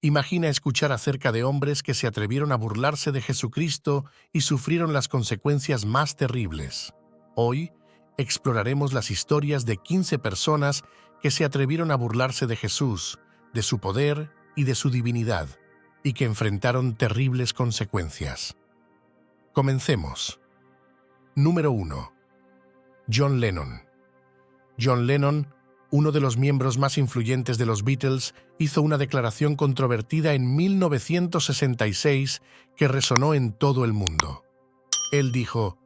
Imagina escuchar acerca de hombres que se atrevieron a burlarse de Jesucristo y sufrieron las consecuencias más terribles. Hoy, exploraremos las historias de 15 personas que se atrevieron a burlarse de Jesús, de su poder y de su divinidad, y que enfrentaron terribles consecuencias. Comencemos. Número 1. John Lennon. John Lennon, uno de los miembros más influyentes de los Beatles, hizo una declaración controvertida en 1966 que resonó en todo el mundo. Él dijo: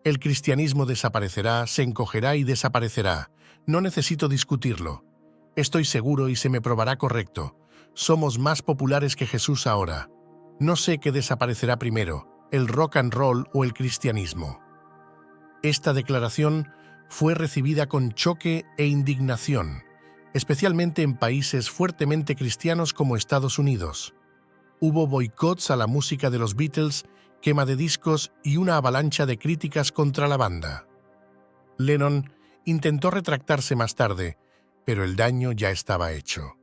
«El cristianismo desaparecerá, se encogerá y desaparecerá. No necesito discutirlo. Estoy seguro y se me probará correcto. Somos más populares que Jesús ahora. No sé qué desaparecerá primero, el rock and roll o el cristianismo». Esta declaración fue recibida con choque e indignación, especialmente en países fuertemente cristianos como Estados Unidos. Hubo boicots a la música de los Beatles, quema de discos y una avalancha de críticas contra la banda. Lennon intentó retractarse más tarde, pero el daño ya estaba hecho.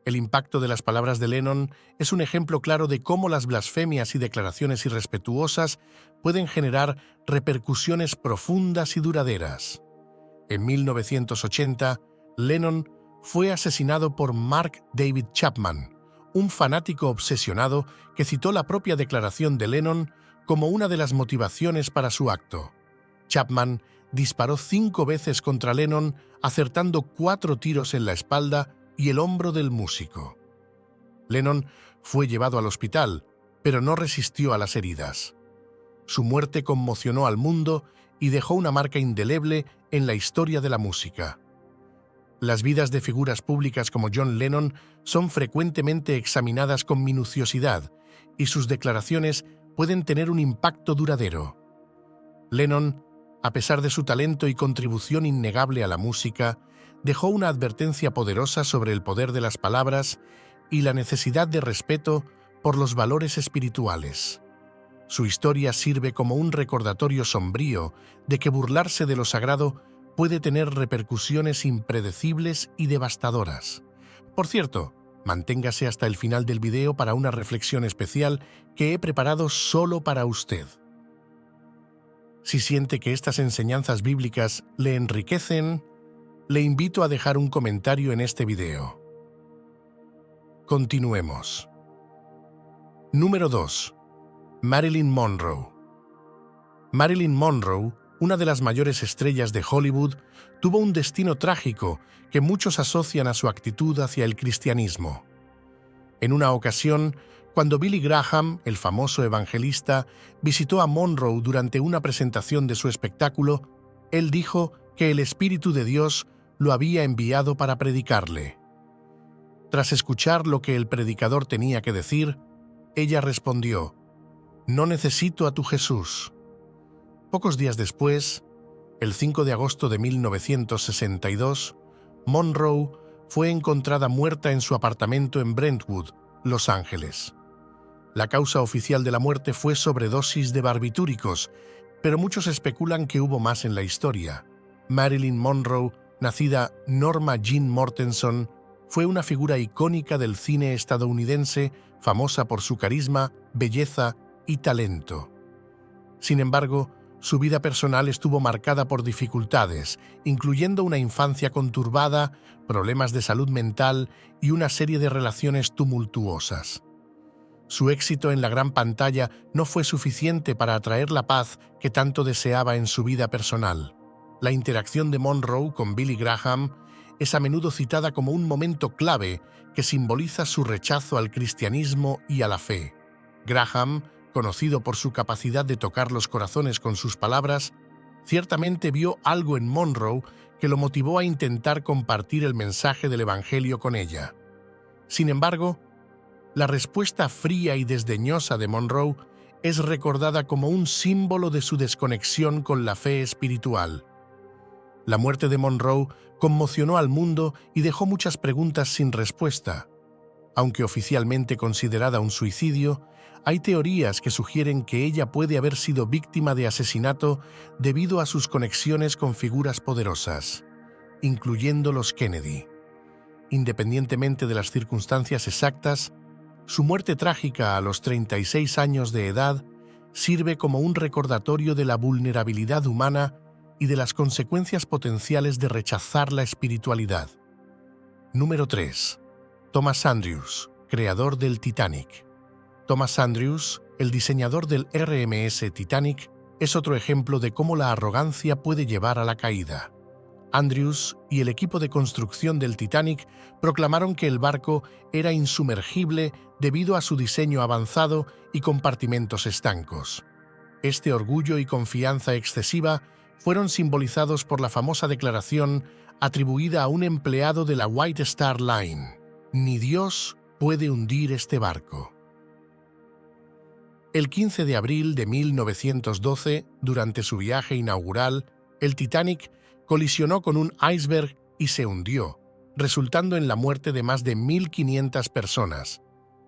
El impacto de las palabras de Lennon es un ejemplo claro de cómo las blasfemias y declaraciones irrespetuosas pueden generar repercusiones profundas y duraderas. En 1980, Lennon fue asesinado por Mark David Chapman, un fanático obsesionado que citó la propia declaración de Lennon como una de las motivaciones para su acto. Chapman disparó 5 veces contra Lennon, acertando 4 tiros en la espalda y el hombro del músico. Lennon fue llevado al hospital, pero no resistió a las heridas. Su muerte conmocionó al mundo y dejó una marca indeleble en la historia de la música. Las vidas de figuras públicas como John Lennon son frecuentemente examinadas con minuciosidad y sus declaraciones pueden tener un impacto duradero. Lennon, a pesar de su talento y contribución innegable a la música, dejó una advertencia poderosa sobre el poder de las palabras y la necesidad de respeto por los valores espirituales. Su historia sirve como un recordatorio sombrío de que burlarse de lo sagrado puede tener repercusiones impredecibles y devastadoras. Por cierto, manténgase hasta el final del video para una reflexión especial que he preparado solo para usted. Si siente que estas enseñanzas bíblicas le enriquecen, le invito a dejar un comentario en este video. Continuemos. Número 2. Marilyn Monroe. Marilyn Monroe, una de las mayores estrellas de Hollywood, tuvo un destino trágico que muchos asocian a su actitud hacia el cristianismo. En una ocasión, cuando Billy Graham, el famoso evangelista, visitó a Monroe durante una presentación de su espectáculo, él dijo que el Espíritu de Dios lo había enviado para predicarle. Tras escuchar lo que el predicador tenía que decir, ella respondió: «No necesito a tu Jesús». Pocos días después, el 5 de agosto de 1962, Monroe fue encontrada muerta en su apartamento en Brentwood, Los Ángeles. La causa oficial de la muerte fue sobredosis de barbitúricos, pero muchos especulan que hubo más en la historia. Marilyn Monroe, nacida Norma Jean Mortenson, fue una figura icónica del cine estadounidense, famosa por su carisma, belleza y talento. Sin embargo, su vida personal estuvo marcada por dificultades, incluyendo una infancia conturbada, problemas de salud mental y una serie de relaciones tumultuosas. Su éxito en la gran pantalla no fue suficiente para atraer la paz que tanto deseaba en su vida personal. La interacción de Monroe con Billy Graham es a menudo citada como un momento clave que simboliza su rechazo al cristianismo y a la fe. Graham, conocido por su capacidad de tocar los corazones con sus palabras, ciertamente vio algo en Monroe que lo motivó a intentar compartir el mensaje del Evangelio con ella. Sin embargo, la respuesta fría y desdeñosa de Monroe es recordada como un símbolo de su desconexión con la fe espiritual. La muerte de Monroe conmocionó al mundo y dejó muchas preguntas sin respuesta. Aunque oficialmente considerada un suicidio, hay teorías que sugieren que ella puede haber sido víctima de asesinato debido a sus conexiones con figuras poderosas, incluyendo los Kennedy. Independientemente de las circunstancias exactas, su muerte trágica a los 36 años de edad sirve como un recordatorio de la vulnerabilidad humana y de las consecuencias potenciales de rechazar la espiritualidad. Número 3. Thomas Andrews, creador del Titanic. Thomas Andrews, el diseñador del RMS Titanic, es otro ejemplo de cómo la arrogancia puede llevar a la caída. Andrews y el equipo de construcción del Titanic proclamaron que el barco era insumergible debido a su diseño avanzado y compartimentos estancos. Este orgullo y confianza excesiva fueron simbolizados por la famosa declaración atribuida a un empleado de la White Star Line: «Ni Dios puede hundir este barco». El 15 de abril de 1912, durante su viaje inaugural, el Titanic colisionó con un iceberg y se hundió, resultando en la muerte de más de 1.500 personas,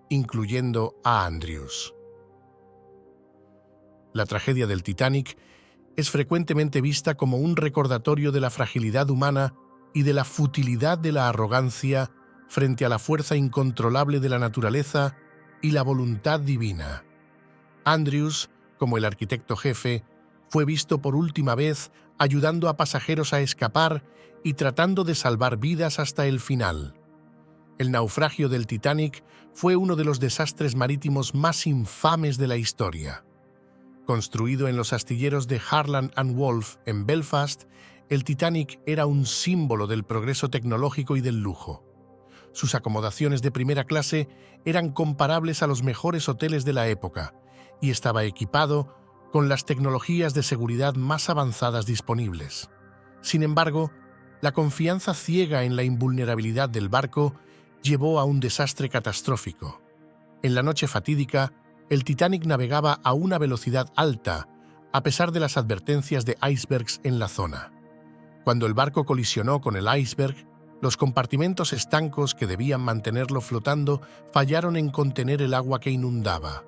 incluyendo a Andrews. La tragedia del Titanic es frecuentemente vista como un recordatorio de la fragilidad humana y de la futilidad de la arrogancia frente a la fuerza incontrolable de la naturaleza y la voluntad divina. Andrews, como el arquitecto jefe, fue visto por última vez ayudando a pasajeros a escapar y tratando de salvar vidas hasta el final. El naufragio del Titanic fue uno de los desastres marítimos más infames de la historia. Construido en los astilleros de Harland and Wolff en Belfast, el Titanic era un símbolo del progreso tecnológico y del lujo. Sus acomodaciones de primera clase eran comparables a los mejores hoteles de la época y estaba equipado con las tecnologías de seguridad más avanzadas disponibles. Sin embargo, la confianza ciega en la invulnerabilidad del barco llevó a un desastre catastrófico. En la noche fatídica, el Titanic navegaba a una velocidad alta, a pesar de las advertencias de icebergs en la zona. Cuando el barco colisionó con el iceberg, los compartimentos estancos que debían mantenerlo flotando fallaron en contener el agua que inundaba.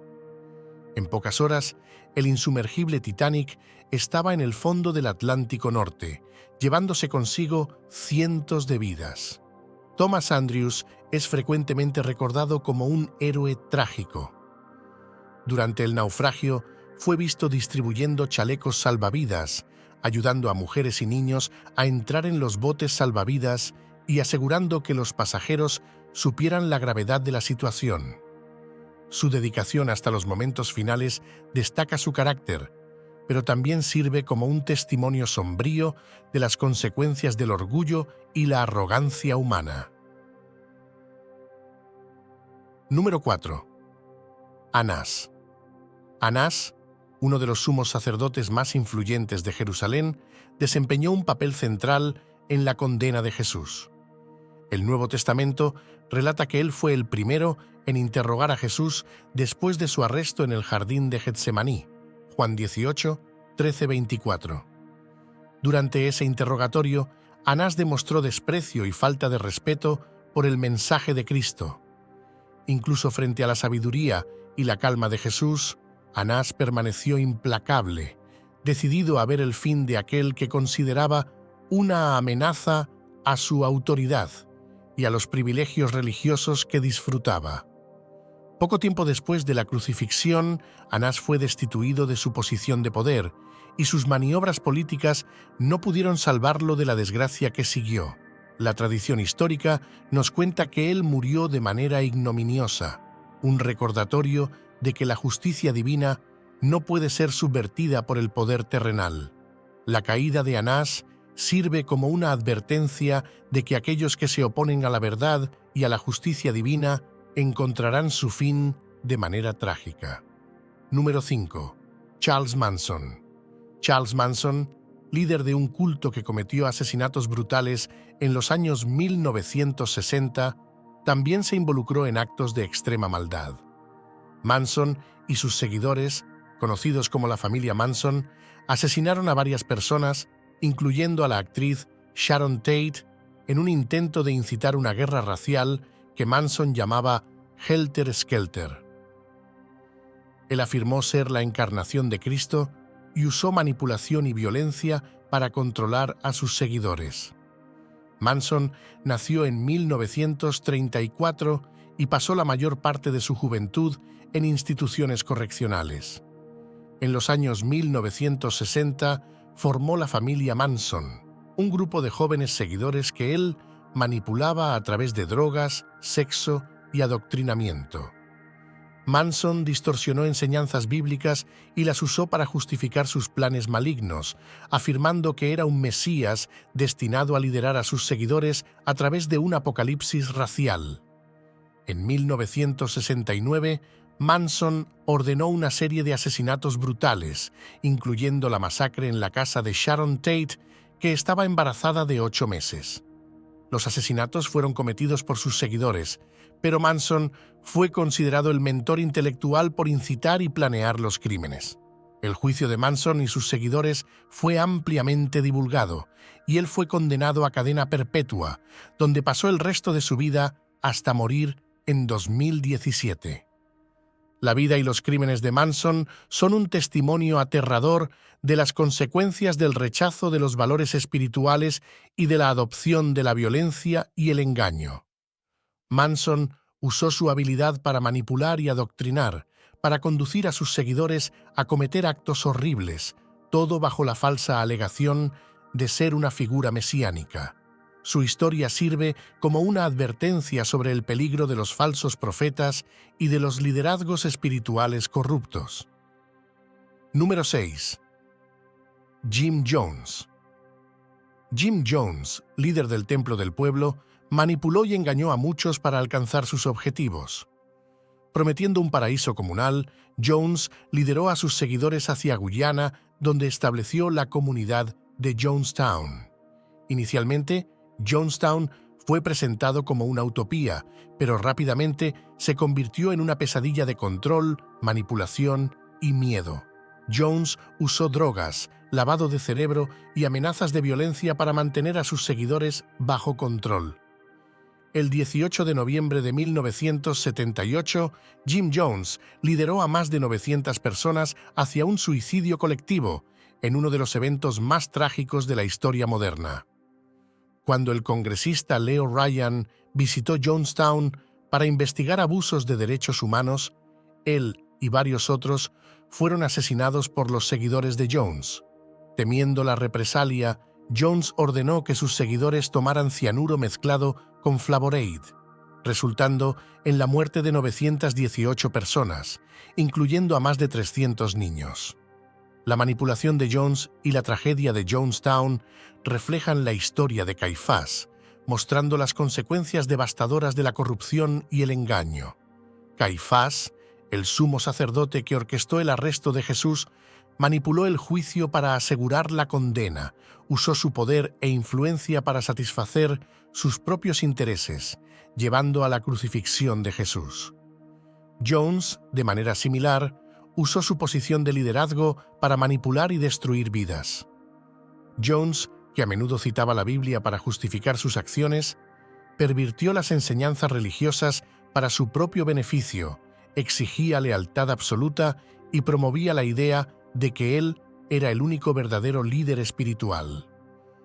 En pocas horas, el insumergible Titanic estaba en el fondo del Atlántico Norte, llevándose consigo cientos de vidas. Thomas Andrews es frecuentemente recordado como un héroe trágico. Durante el naufragio, fue visto distribuyendo chalecos salvavidas, ayudando a mujeres y niños a entrar en los botes salvavidas y asegurando que los pasajeros supieran la gravedad de la situación. Su dedicación hasta los momentos finales destaca su carácter, pero también sirve como un testimonio sombrío de las consecuencias del orgullo y la arrogancia humana. Número 4. Anás. Anás, uno de los sumos sacerdotes más influyentes de Jerusalén, desempeñó un papel central en la condena de Jesús. El Nuevo Testamento relata que él fue el primero en interrogar a Jesús después de su arresto en el jardín de Getsemaní, Juan 18, 13-24. Durante ese interrogatorio, Anás demostró desprecio y falta de respeto por el mensaje de Cristo. Incluso frente a la sabiduría y la calma de Jesús, Anás permaneció implacable, decidido a ver el fin de aquel que consideraba una amenaza a su autoridad y a los privilegios religiosos que disfrutaba. Poco tiempo después de la crucifixión, Anás fue destituido de su posición de poder y sus maniobras políticas no pudieron salvarlo de la desgracia que siguió. La tradición histórica nos cuenta que él murió de manera ignominiosa, un recordatorio de que la justicia divina no puede ser subvertida por el poder terrenal. La caída de Anás sirve como una advertencia de que aquellos que se oponen a la verdad y a la justicia divina encontrarán su fin de manera trágica. Número 5. Charles Manson. Charles Manson, líder de un culto que cometió asesinatos brutales en los años 1960, también se involucró en actos de extrema maldad. Manson y sus seguidores, conocidos como la familia Manson, asesinaron a varias personas, incluyendo a la actriz Sharon Tate, en un intento de incitar una guerra racial que Manson llamaba Helter Skelter. Él afirmó ser la encarnación de Cristo y usó manipulación y violencia para controlar a sus seguidores. Manson nació en 1934 y pasó la mayor parte de su juventud en instituciones correccionales. En los años 1960 formó la familia Manson, un grupo de jóvenes seguidores que él manipulaba a través de drogas, sexo y adoctrinamiento. Manson distorsionó enseñanzas bíblicas y las usó para justificar sus planes malignos, afirmando que era un Mesías destinado a liderar a sus seguidores a través de un apocalipsis racial. En 1969, Manson ordenó una serie de asesinatos brutales, incluyendo la masacre en la casa de Sharon Tate, que estaba embarazada de 8 meses. Los asesinatos fueron cometidos por sus seguidores, pero Manson fue considerado el mentor intelectual por incitar y planear los crímenes. El juicio de Manson y sus seguidores fue ampliamente divulgado, y él fue condenado a cadena perpetua, donde pasó el resto de su vida hasta morir en 2017. La vida y los crímenes de Manson son un testimonio aterrador de las consecuencias del rechazo de los valores espirituales y de la adopción de la violencia y el engaño. Manson usó su habilidad para manipular y adoctrinar, para conducir a sus seguidores a cometer actos horribles, todo bajo la falsa alegación de ser una figura mesiánica. Su historia sirve como una advertencia sobre el peligro de los falsos profetas y de los liderazgos espirituales corruptos. Número 6. Jim Jones. Jim Jones, líder del Templo del Pueblo, manipuló y engañó a muchos para alcanzar sus objetivos. Prometiendo un paraíso comunal, Jones lideró a sus seguidores hacia Guyana, donde estableció la comunidad de Jonestown. Inicialmente, Jonestown fue presentado como una utopía, pero rápidamente se convirtió en una pesadilla de control, manipulación y miedo. Jones usó drogas, lavado de cerebro y amenazas de violencia para mantener a sus seguidores bajo control. El 18 de noviembre de 1978, Jim Jones lideró a más de 900 personas hacia un suicidio colectivo, en uno de los eventos más trágicos de la historia moderna. Cuando el congresista Leo Ryan visitó Jonestown para investigar abusos de derechos humanos, él y varios otros fueron asesinados por los seguidores de Jones. Temiendo la represalia, Jones ordenó que sus seguidores tomaran cianuro mezclado con Flavorade, resultando en la muerte de 918 personas, incluyendo a más de 300 niños. La manipulación de Jones y la tragedia de Jonestown reflejan la historia de Caifás, mostrando las consecuencias devastadoras de la corrupción y el engaño. Caifás, el sumo sacerdote que orquestó el arresto de Jesús, manipuló el juicio para asegurar la condena, usó su poder e influencia para satisfacer sus propios intereses, llevando a la crucifixión de Jesús. Jones, de manera similar, usó su posición de liderazgo para manipular y destruir vidas. Jones, que a menudo citaba la Biblia para justificar sus acciones, pervirtió las enseñanzas religiosas para su propio beneficio, exigía lealtad absoluta y promovía la idea de que él era el único verdadero líder espiritual.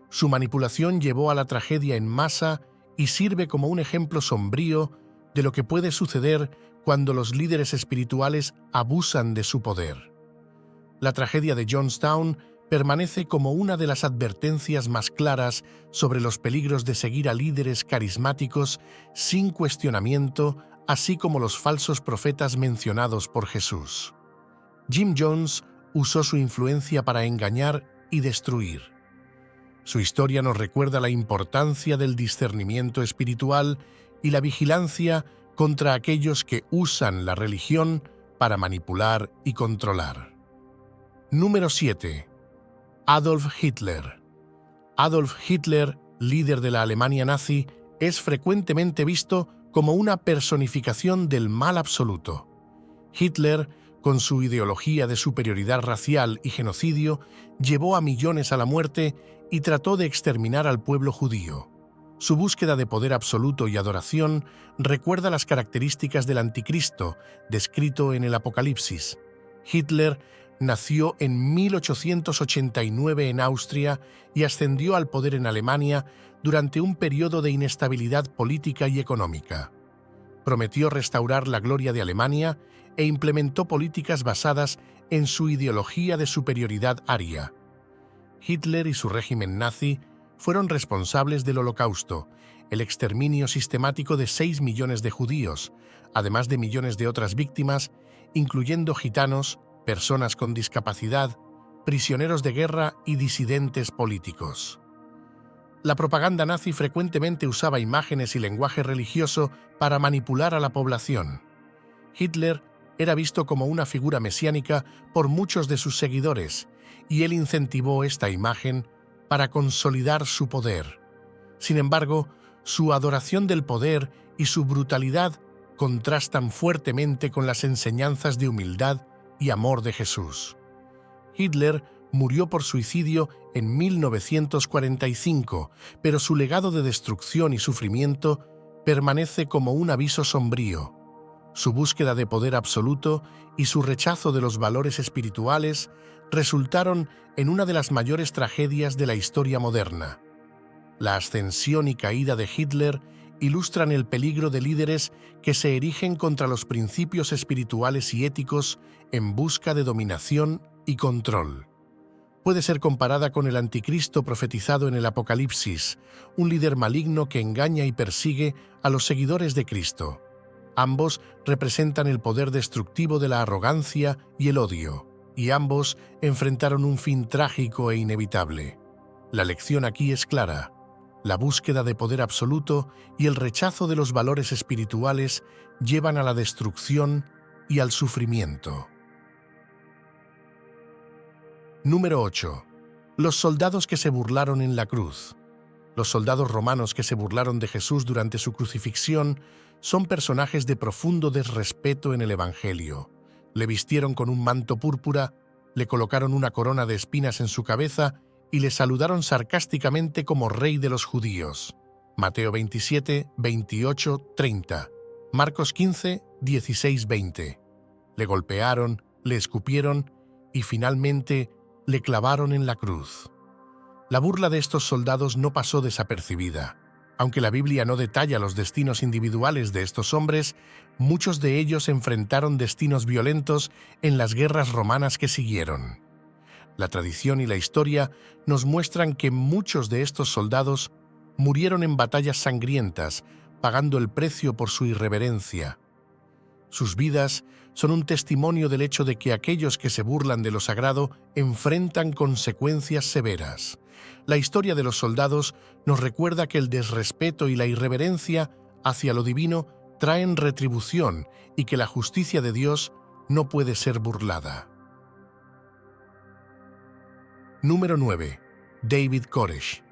Su manipulación llevó a la tragedia en masa y sirve como un ejemplo sombrío de lo que puede suceder cuando los líderes espirituales abusan de su poder. La tragedia de Jonestown permanece como una de las advertencias más claras sobre los peligros de seguir a líderes carismáticos sin cuestionamiento, así como los falsos profetas mencionados por Jesús. Jim Jones usó su influencia para engañar y destruir. Su historia nos recuerda la importancia del discernimiento espiritual y la vigilancia contra aquellos que usan la religión para manipular y controlar. Número 7. Adolf Hitler. Adolf Hitler, líder de la Alemania nazi, es frecuentemente visto como una personificación del mal absoluto. Hitler, con su ideología de superioridad racial y genocidio, llevó a millones a la muerte y trató de exterminar al pueblo judío. Su búsqueda de poder absoluto y adoración recuerda las características del anticristo descrito en el Apocalipsis. Hitler nació en 1889 en Austria y ascendió al poder en Alemania, durante un periodo de inestabilidad política y económica. Prometió restaurar la gloria de Alemania e implementó políticas basadas en su ideología de superioridad aria. Hitler y su régimen nazi fueron responsables del Holocausto, el exterminio sistemático de 6 millones de judíos, además de millones de otras víctimas, incluyendo gitanos, personas con discapacidad, prisioneros de guerra y disidentes políticos. La propaganda nazi frecuentemente usaba imágenes y lenguaje religioso para manipular a la población. Hitler era visto como una figura mesiánica por muchos de sus seguidores, y él incentivó esta imagen para consolidar su poder. Sin embargo, su adoración del poder y su brutalidad contrastan fuertemente con las enseñanzas de humildad y amor de Jesús. Hitler murió por suicidio en 1945, pero su legado de destrucción y sufrimiento permanece como un aviso sombrío. Su búsqueda de poder absoluto y su rechazo de los valores espirituales resultaron en una de las mayores tragedias de la historia moderna. La ascensión y caída de Hitler ilustran el peligro de líderes que se erigen contra los principios espirituales y éticos en busca de dominación y control. Puede ser comparada con el anticristo profetizado en el Apocalipsis, un líder maligno que engaña y persigue a los seguidores de Cristo. Ambos representan el poder destructivo de la arrogancia y el odio, y ambos enfrentaron un fin trágico e inevitable. La lección aquí es clara. La búsqueda de poder absoluto y el rechazo de los valores espirituales llevan a la destrucción y al sufrimiento. Número 8. Los soldados que se burlaron en la cruz. Los soldados romanos que se burlaron de Jesús durante su crucifixión son personajes de profundo desrespeto en el Evangelio. Le vistieron con un manto púrpura, le colocaron una corona de espinas en su cabeza y le saludaron sarcásticamente como rey de los judíos. Mateo 27, 28, 30. Marcos 15, 16, 20. Le golpearon, le escupieron y finalmente le clavaron en la cruz. La burla de estos soldados no pasó desapercibida. Aunque la Biblia no detalla los destinos individuales de estos hombres, muchos de ellos enfrentaron destinos violentos en las guerras romanas que siguieron. La tradición y la historia nos muestran que muchos de estos soldados murieron en batallas sangrientas, pagando el precio por su irreverencia. Sus vidas son un testimonio del hecho de que aquellos que se burlan de lo sagrado enfrentan consecuencias severas. La historia de los soldados nos recuerda que el desrespeto y la irreverencia hacia lo divino traen retribución y que la justicia de Dios no puede ser burlada. Número 9. David Koresh.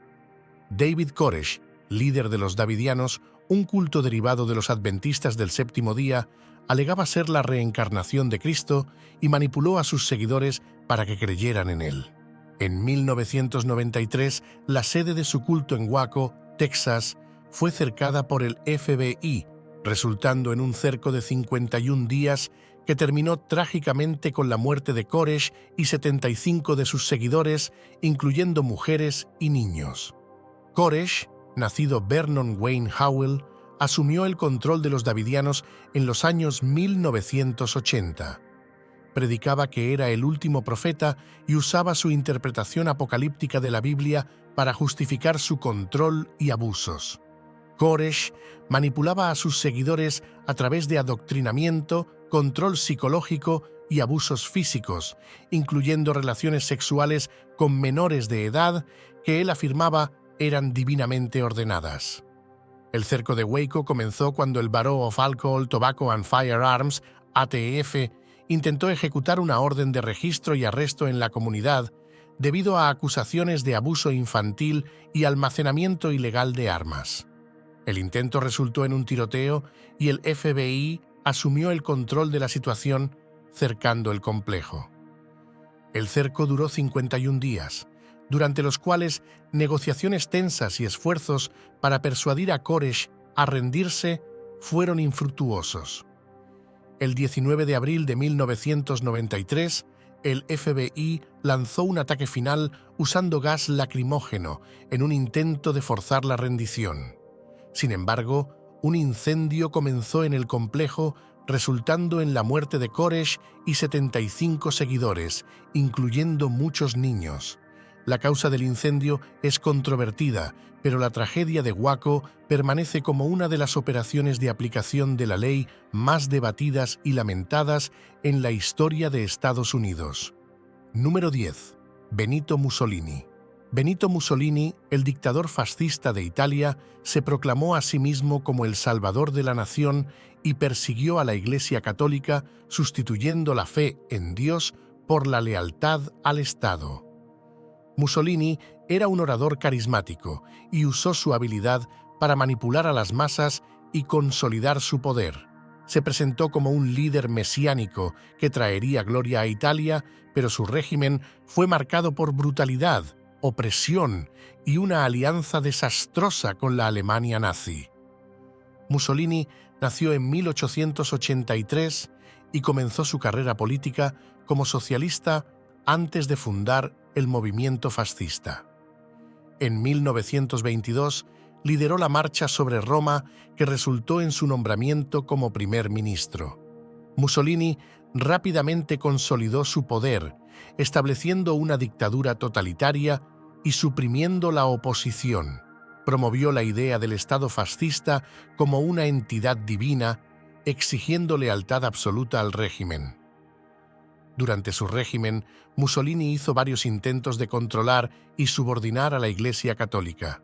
David Koresh, líder de los Davidianos, un culto derivado de los adventistas del séptimo día, alegaba ser la reencarnación de Cristo y manipuló a sus seguidores para que creyeran en él. En 1993, la sede de su culto en Waco, Texas, fue cercada por el FBI, resultando en un cerco de 51 días que terminó trágicamente con la muerte de Koresh y 75 de sus seguidores, incluyendo mujeres y niños. Koresh, nacido Vernon Wayne Howell, asumió el control de los davidianos en los años 1980. Predicaba que era el último profeta y usaba su interpretación apocalíptica de la Biblia para justificar su control y abusos. Koresh manipulaba a sus seguidores a través de adoctrinamiento, control psicológico y abusos físicos, incluyendo relaciones sexuales con menores de edad que él afirmaba eran divinamente ordenadas. El cerco de Waco comenzó cuando el Bureau of Alcohol, Tobacco and Firearms, ATF, intentó ejecutar una orden de registro y arresto en la comunidad debido a acusaciones de abuso infantil y almacenamiento ilegal de armas. El intento resultó en un tiroteo y el FBI asumió el control de la situación, cercando el complejo. El cerco duró 51 días, durante los cuales negociaciones tensas y esfuerzos para persuadir a Koresh a rendirse fueron infructuosos. El 19 de abril de 1993, el FBI lanzó un ataque final usando gas lacrimógeno en un intento de forzar la rendición. Sin embargo, un incendio comenzó en el complejo, resultando en la muerte de Koresh y 75 seguidores, incluyendo muchos niños. La causa del incendio es controvertida, pero la tragedia de Waco permanece como una de las operaciones de aplicación de la ley más debatidas y lamentadas en la historia de Estados Unidos. Número 10. Benito Mussolini. Benito Mussolini, el dictador fascista de Italia, se proclamó a sí mismo como el salvador de la nación y persiguió a la Iglesia Católica, sustituyendo la fe en Dios por la lealtad al Estado. Mussolini era un orador carismático y usó su habilidad para manipular a las masas y consolidar su poder. Se presentó como un líder mesiánico que traería gloria a Italia, pero su régimen fue marcado por brutalidad, opresión y una alianza desastrosa con la Alemania nazi. Mussolini nació en 1883 y comenzó su carrera política como socialista antes de fundar el movimiento fascista. En 1922 lideró la marcha sobre Roma que resultó en su nombramiento como primer ministro. Mussolini rápidamente consolidó su poder, estableciendo una dictadura totalitaria y suprimiendo la oposición. Promovió la idea del Estado fascista como una entidad divina, exigiendo lealtad absoluta al régimen. Durante su régimen, Mussolini hizo varios intentos de controlar y subordinar a la Iglesia Católica.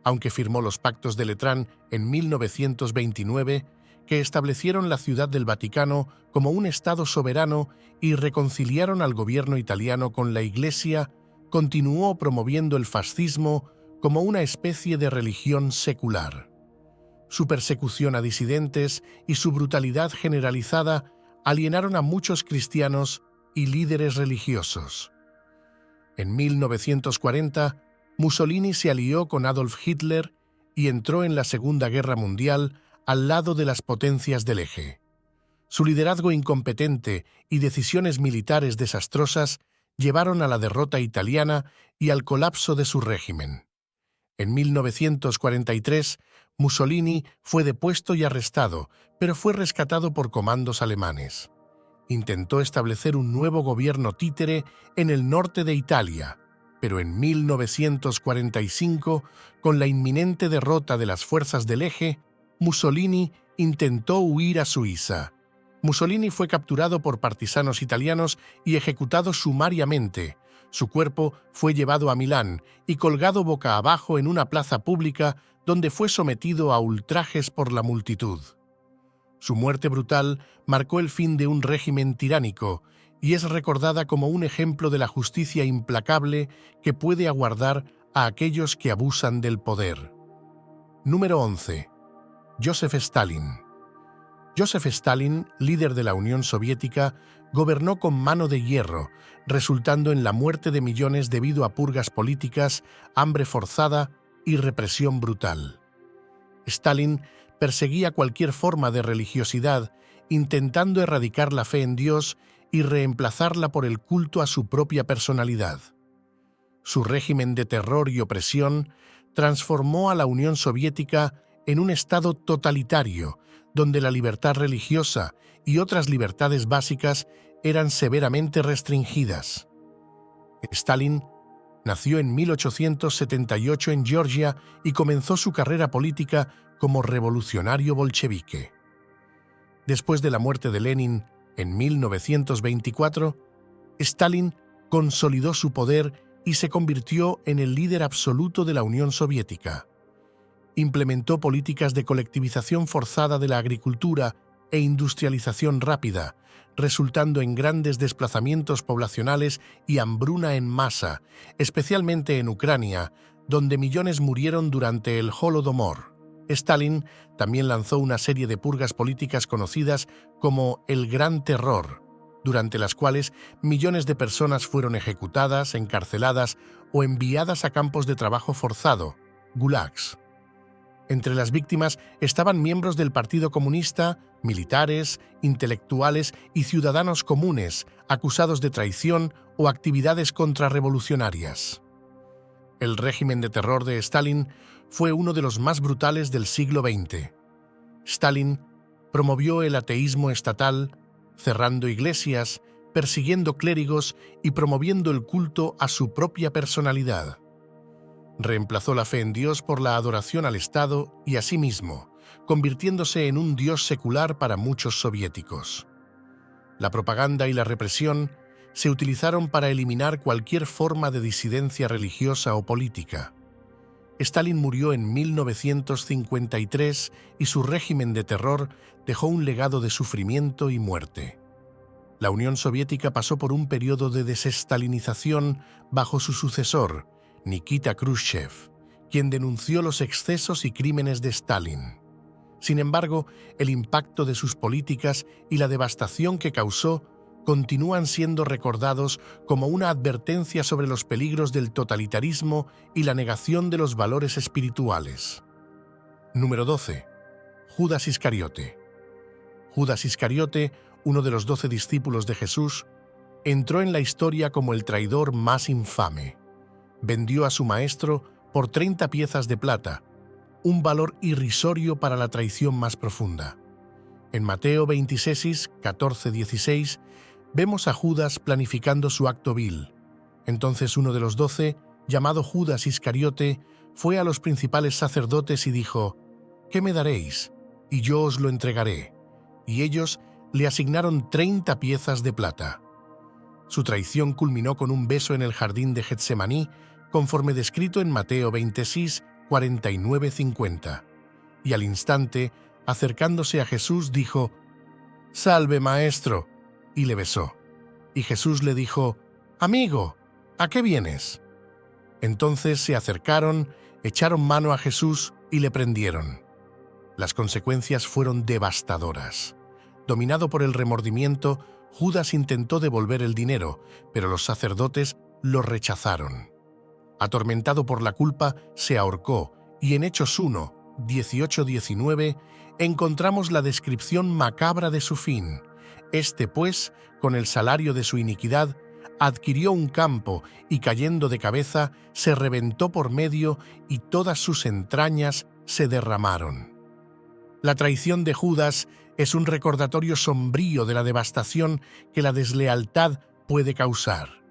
Aunque firmó los pactos de Letrán en 1929, que establecieron la Ciudad del Vaticano como un Estado soberano y reconciliaron al gobierno italiano con la Iglesia, continuó promoviendo el fascismo como una especie de religión secular. Su persecución a disidentes y su brutalidad generalizada alienaron a muchos cristianos y líderes religiosos. En 1940, Mussolini se alió con Adolf Hitler y entró en la Segunda Guerra Mundial al lado de las potencias del Eje. Su liderazgo incompetente y decisiones militares desastrosas llevaron a la derrota italiana y al colapso de su régimen. En 1943, Mussolini fue depuesto y arrestado, pero fue rescatado por comandos alemanes. Intentó establecer un nuevo gobierno títere en el norte de Italia, pero en 1945, con la inminente derrota de las fuerzas del Eje, Mussolini intentó huir a Suiza. Mussolini fue capturado por partisanos italianos y ejecutado sumariamente. Su cuerpo fue llevado a Milán y colgado boca abajo en una plaza pública donde fue sometido a ultrajes por la multitud. Su muerte brutal marcó el fin de un régimen tiránico y es recordada como un ejemplo de la justicia implacable que puede aguardar a aquellos que abusan del poder. Número 11. Joseph Stalin. Joseph Stalin, líder de la Unión Soviética, gobernó con mano de hierro, resultando en la muerte de millones debido a purgas políticas, hambre forzada y represión brutal. Stalin perseguía cualquier forma de religiosidad, intentando erradicar la fe en Dios y reemplazarla por el culto a su propia personalidad. Su régimen de terror y opresión transformó a la Unión Soviética en un estado totalitario, donde la libertad religiosa y otras libertades básicas eran severamente restringidas. Stalin nació en 1878 en Georgia y comenzó su carrera política como revolucionario bolchevique. Después de la muerte de Lenin en 1924, Stalin consolidó su poder y se convirtió en el líder absoluto de la Unión Soviética. Implementó políticas de colectivización forzada de la agricultura e industrialización rápida, resultando en grandes desplazamientos poblacionales y hambruna en masa, especialmente en Ucrania, donde millones murieron durante el Holodomor. Stalin también lanzó una serie de purgas políticas conocidas como el Gran Terror, durante las cuales millones de personas fueron ejecutadas, encarceladas o enviadas a campos de trabajo forzado, gulags. Entre las víctimas estaban miembros del Partido Comunista, militares, intelectuales y ciudadanos comunes acusados de traición o actividades contrarrevolucionarias. El régimen de terror de Stalin fue uno de los más brutales del siglo XX. Stalin promovió el ateísmo estatal, cerrando iglesias, persiguiendo clérigos y promoviendo el culto a su propia personalidad. Reemplazó la fe en Dios por la adoración al Estado y a sí mismo, convirtiéndose en un dios secular para muchos soviéticos. La propaganda y la represión se utilizaron para eliminar cualquier forma de disidencia religiosa o política. Stalin murió en 1953 y su régimen de terror dejó un legado de sufrimiento y muerte. La Unión Soviética pasó por un periodo de desestalinización bajo su sucesor, Nikita Khrushchev, quien denunció los excesos y crímenes de Stalin. Sin embargo, el impacto de sus políticas y la devastación que causó continúan siendo recordados como una advertencia sobre los peligros del totalitarismo y la negación de los valores espirituales. Número 12. Judas Iscariote. Judas Iscariote, uno de los 12 discípulos de Jesús, entró en la historia como el traidor más infame. Vendió a su maestro por 30 piezas de plata, un valor irrisorio para la traición más profunda. En Mateo 26, 14-16, vemos a Judas planificando su acto vil. Entonces uno de los 12, llamado Judas Iscariote, fue a los principales sacerdotes y dijo: «¿Qué me daréis? Y yo os lo entregaré». Y ellos le asignaron 30 piezas de plata. Su traición culminó con un beso en el jardín de Getsemaní, conforme descrito en Mateo 26, 49-50. Y al instante, acercándose a Jesús, dijo: «Salve, maestro», y le besó. Y Jesús le dijo: «Amigo, ¿a qué vienes?». Entonces se acercaron, echaron mano a Jesús y le prendieron. Las consecuencias fueron devastadoras. Dominado por el remordimiento, Judas intentó devolver el dinero, pero los sacerdotes lo rechazaron. Atormentado por la culpa, se ahorcó, y en Hechos 1, 18-19, encontramos la descripción macabra de su fin. Este, pues, con el salario de su iniquidad, adquirió un campo y, cayendo de cabeza, se reventó por medio y todas sus entrañas se derramaron. La traición de Judas es un recordatorio sombrío de la devastación que la deslealtad puede causar.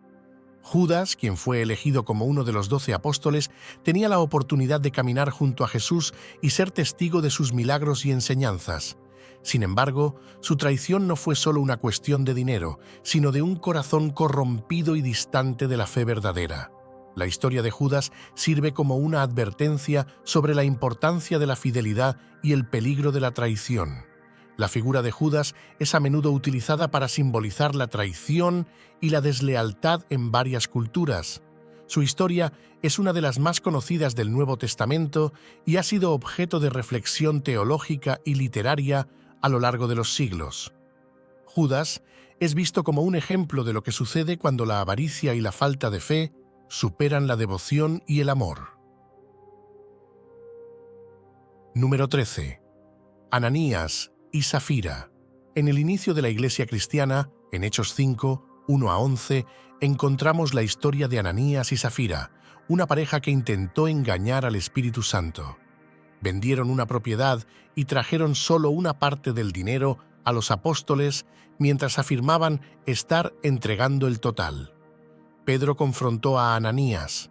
Judas, quien fue elegido como uno de los 12 apóstoles, tenía la oportunidad de caminar junto a Jesús y ser testigo de sus milagros y enseñanzas. Sin embargo, su traición no fue solo una cuestión de dinero, sino de un corazón corrompido y distante de la fe verdadera. La historia de Judas sirve como una advertencia sobre la importancia de la fidelidad y el peligro de la traición. La figura de Judas es a menudo utilizada para simbolizar la traición y la deslealtad en varias culturas. Su historia es una de las más conocidas del Nuevo Testamento y ha sido objeto de reflexión teológica y literaria a lo largo de los siglos. Judas es visto como un ejemplo de lo que sucede cuando la avaricia y la falta de fe superan la devoción y el amor. Número 13. Ananías y Safira. En el inicio de la Iglesia cristiana, en Hechos 5, 1-11, encontramos la historia de Ananías y Safira, una pareja que intentó engañar al Espíritu Santo. Vendieron una propiedad y trajeron solo una parte del dinero a los apóstoles mientras afirmaban estar entregando el total. Pedro confrontó a Ananías.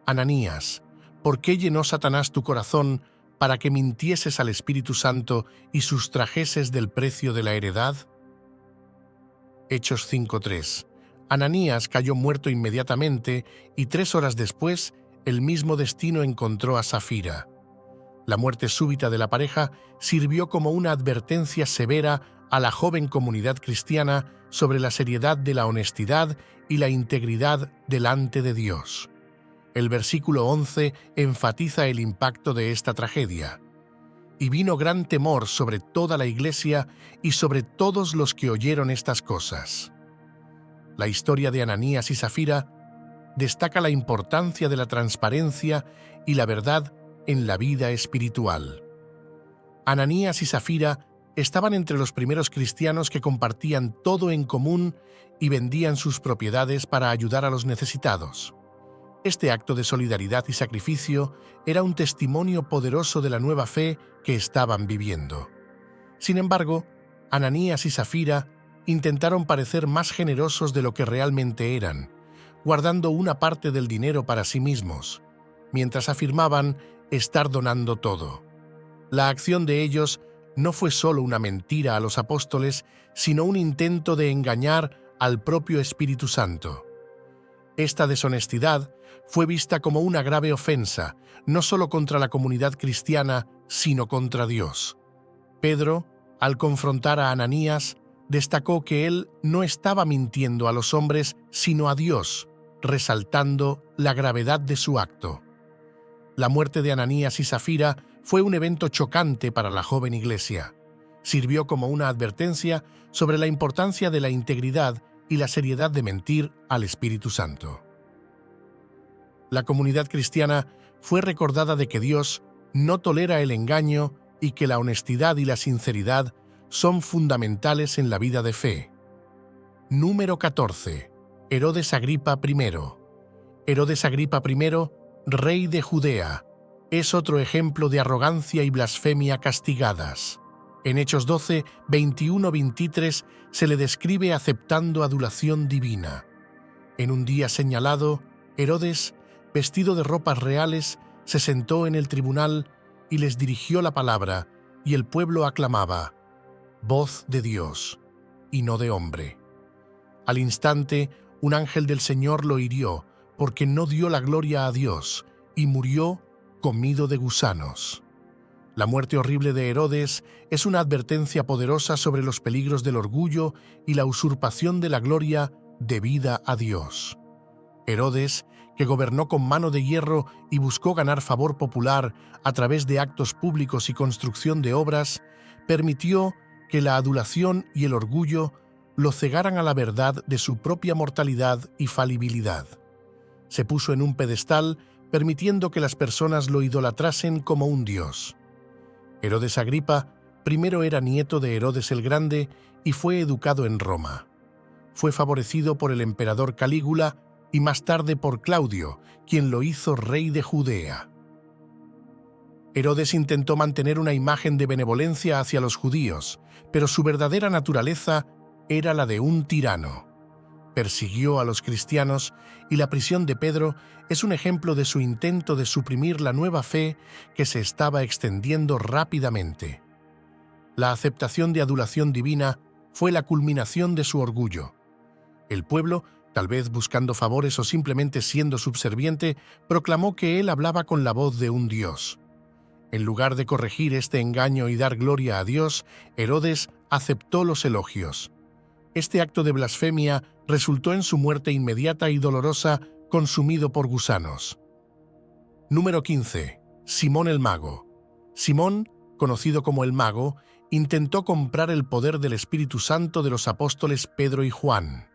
«Ananías, ¿por qué llenó Satanás tu corazón para que mintieses al Espíritu Santo y sustrajeses del precio de la heredad?» Hechos 5:3. Ananías cayó muerto inmediatamente y 3 horas después el mismo destino encontró a Safira. La muerte súbita de la pareja sirvió como una advertencia severa a la joven comunidad cristiana sobre la seriedad de la honestidad y la integridad delante de Dios. El versículo 11 enfatiza el impacto de esta tragedia. «Y vino gran temor sobre toda la iglesia y sobre todos los que oyeron estas cosas». La historia de Ananías y Safira destaca la importancia de la transparencia y la verdad en la vida espiritual. Ananías y Safira estaban entre los primeros cristianos que compartían todo en común y vendían sus propiedades para ayudar a los necesitados. Este acto de solidaridad y sacrificio era un testimonio poderoso de la nueva fe que estaban viviendo. Sin embargo, Ananías y Safira intentaron parecer más generosos de lo que realmente eran, guardando una parte del dinero para sí mismos, mientras afirmaban estar donando todo. La acción de ellos no fue solo una mentira a los apóstoles, sino un intento de engañar al propio Espíritu Santo. Esta deshonestidad fue vista como una grave ofensa, no solo contra la comunidad cristiana, sino contra Dios. Pedro, al confrontar a Ananías, destacó que él no estaba mintiendo a los hombres, sino a Dios, resaltando la gravedad de su acto. La muerte de Ananías y Safira fue un evento chocante para la joven iglesia. Sirvió como una advertencia sobre la importancia de la integridad y la seriedad de mentir al Espíritu Santo. La comunidad cristiana fue recordada de que Dios no tolera el engaño y que la honestidad y la sinceridad son fundamentales en la vida de fe. Número 14. Herodes Agripa I. Herodes Agripa I, rey de Judea, es otro ejemplo de arrogancia y blasfemia castigadas. En Hechos 12, 21-23 se le describe aceptando adulación divina. En un día señalado, Herodes, vestido de ropas reales, se sentó en el tribunal y les dirigió la palabra, y el pueblo aclamaba: voz de Dios, y no de hombre. Al instante, un ángel del Señor lo hirió, porque no dio la gloria a Dios, y murió comido de gusanos. La muerte horrible de Herodes es una advertencia poderosa sobre los peligros del orgullo y la usurpación de la gloria debida a Dios. Herodes, que gobernó con mano de hierro y buscó ganar favor popular a través de actos públicos y construcción de obras, permitió que la adulación y el orgullo lo cegaran a la verdad de su propia mortalidad y falibilidad. Se puso en un pedestal, permitiendo que las personas lo idolatrasen como un dios. Herodes Agripa primero era nieto de Herodes el Grande y fue educado en Roma. Fue favorecido por el emperador Calígula y más tarde por Claudio, quien lo hizo rey de Judea. Herodes intentó mantener una imagen de benevolencia hacia los judíos, pero su verdadera naturaleza era la de un tirano. Persiguió a los cristianos y la prisión de Pedro es un ejemplo de su intento de suprimir la nueva fe que se estaba extendiendo rápidamente. La aceptación de adulación divina fue la culminación de su orgullo. El pueblo, tal vez buscando favores o simplemente siendo subserviente, proclamó que él hablaba con la voz de un dios. En lugar de corregir este engaño y dar gloria a Dios, Herodes aceptó los elogios. Este acto de blasfemia resultó en su muerte inmediata y dolorosa, consumido por gusanos. Número 15. Simón el Mago. Simón, conocido como el Mago, intentó comprar el poder del Espíritu Santo de los apóstoles Pedro y Juan.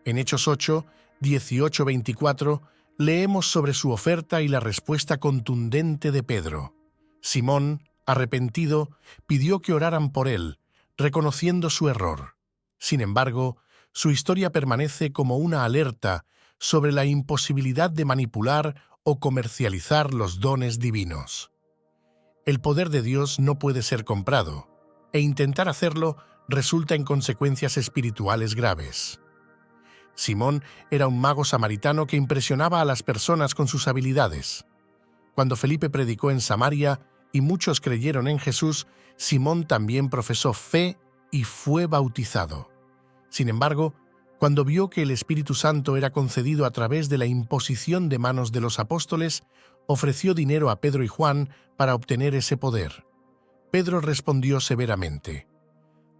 En Hechos 8, 18-24, leemos sobre su oferta y la respuesta contundente de Pedro. Simón, arrepentido, pidió que oraran por él, reconociendo su error. Sin embargo, su historia permanece como una alerta sobre la imposibilidad de manipular o comercializar los dones divinos. El poder de Dios no puede ser comprado, e intentar hacerlo resulta en consecuencias espirituales graves. Simón era un mago samaritano que impresionaba a las personas con sus habilidades. Cuando Felipe predicó en Samaria y muchos creyeron en Jesús, Simón también profesó fe y fue bautizado. Sin embargo, cuando vio que el Espíritu Santo era concedido a través de la imposición de manos de los apóstoles, ofreció dinero a Pedro y Juan para obtener ese poder. Pedro respondió severamente: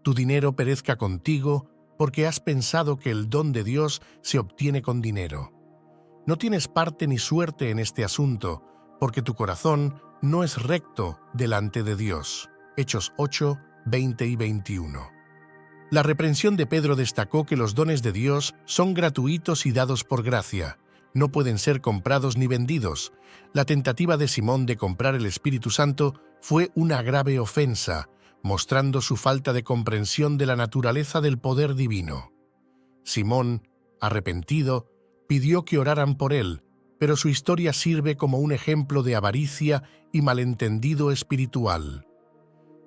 «Tu dinero perezca contigo, porque has pensado que el don de Dios se obtiene con dinero. No tienes parte ni suerte en este asunto, porque tu corazón no es recto delante de Dios». Hechos 8, 20 y 21. La reprensión de Pedro destacó que los dones de Dios son gratuitos y dados por gracia, no pueden ser comprados ni vendidos. La tentativa de Simón de comprar el Espíritu Santo fue una grave ofensa, mostrando su falta de comprensión de la naturaleza del poder divino. Simón, arrepentido, pidió que oraran por él, pero su historia sirve como un ejemplo de avaricia y malentendido espiritual.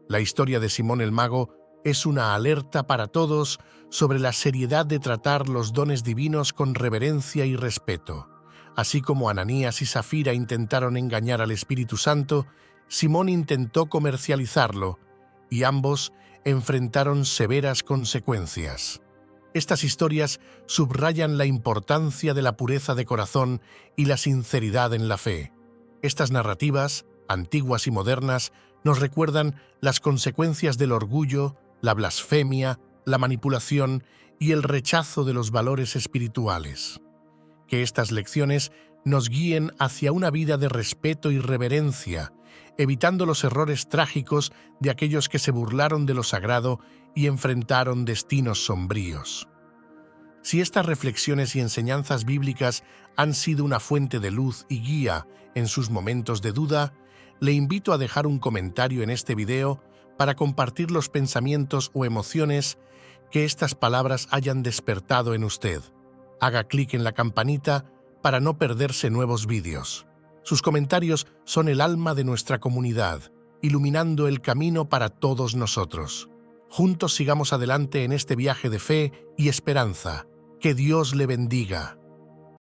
La historia de Simón el Mago es una alerta para todos sobre la seriedad de tratar los dones divinos con reverencia y respeto. Así como Ananías y Safira intentaron engañar al Espíritu Santo, Simón intentó comercializarlo, y ambos enfrentaron severas consecuencias. Estas historias subrayan la importancia de la pureza de corazón y la sinceridad en la fe. Estas narrativas, antiguas y modernas, nos recuerdan las consecuencias del orgullo, la blasfemia, la manipulación y el rechazo de los valores espirituales. Que estas lecciones nos guíen hacia una vida de respeto y reverencia, evitando los errores trágicos de aquellos que se burlaron de lo sagrado y enfrentaron destinos sombríos. Si estas reflexiones y enseñanzas bíblicas han sido una fuente de luz y guía en sus momentos de duda, le invito a dejar un comentario en este video para compartir los pensamientos o emociones que estas palabras hayan despertado en usted. Haga clic en la campanita para no perderse nuevos vídeos. Sus comentarios son el alma de nuestra comunidad, iluminando el camino para todos nosotros. Juntos sigamos adelante en este viaje de fe y esperanza. Que Dios le bendiga.